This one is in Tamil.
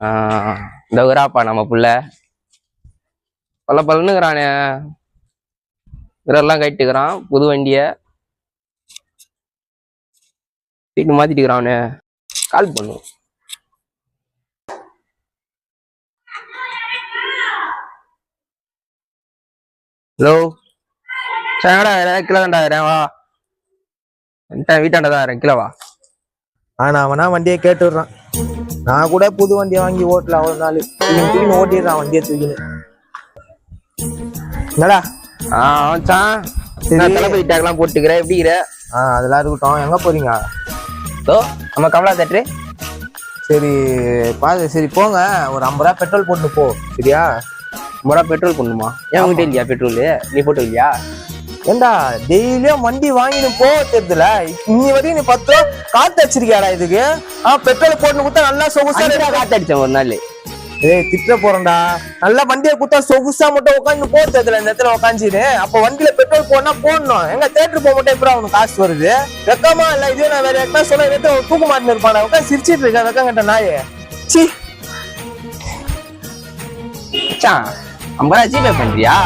இந்த விராப்பா நம்ம புள்ள பல்ல பல்லனுக்குறானே விரெல்லாம் கட்டிட்டுக்கிறான். புது வண்டிய சீட்டு மாத்திட்டுக்கிறானே. கால் பண்ணும். ஹலோ சாடா கிலோ தாண்டா வா வீட்டாண்டா தான் கிலோ வா. அவனா வண்டியை கேட்டு விடுறான். நான் கூட புது வண்டியை வாங்கி ஓட்டல அவ்வளவு நாள் தூக்கின்னு ஓட்டிடுறான் வண்டியை தூக்கின்னு. என்னடா தளபதி டேக்லாம் போட்டுக்கிறேன் எப்படிங்கிற? அதெல்லாம் இருக்கட்டும். எங்க போறீங்க? நம்ம கமலா தேட்டரு. சரி பாரு. சரி போங்க, ஒரு 50 ரூபா பெட்ரோல் போட்டு போ. சரியா? 50 ரூபா பெட்ரோல் போடணுமா? ஏன் உங்ககிட்ட இல்லையா பெட்ரோல்? நீ போட்டு இல்லையா? ஏண்டா டெய்லியும் வண்டி வாங்கினு போக தெரியுதுல. இன்னி வரையும் நீ 10 ரூபா காத்து அடிச்சிருக்கியாடா இதுக்கு? பெட்ரோல் போட்டு கொடுத்தா நல்லா சொகுசா காத்து அடிச்சேன் ஒரு நாள். திட்ட போறேன்டா. நல்லா வண்டியை கொடுத்தா சொகுசா மட்டும் உட்காந்து போக தெரியுதுல இந்த இடத்துல உட்காந்துன்னு. அப்ப வண்டியில பெட்ரோல் போடனா போடணும். எங்க தேட்டர் போக மட்டும் எப்படி அவனுக்கு காசு வருது? வெக்கமா இல்ல? இதே நான் வேற எக்கா சொல்ல தூக்க மாட்டேன்னு இருப்பான. உட்காந்து சிரிச்சிட்டு இருக்கா வெக்கம் கட்ட நாயே. சி 50 ரூபா ஜிபே பண்றியா?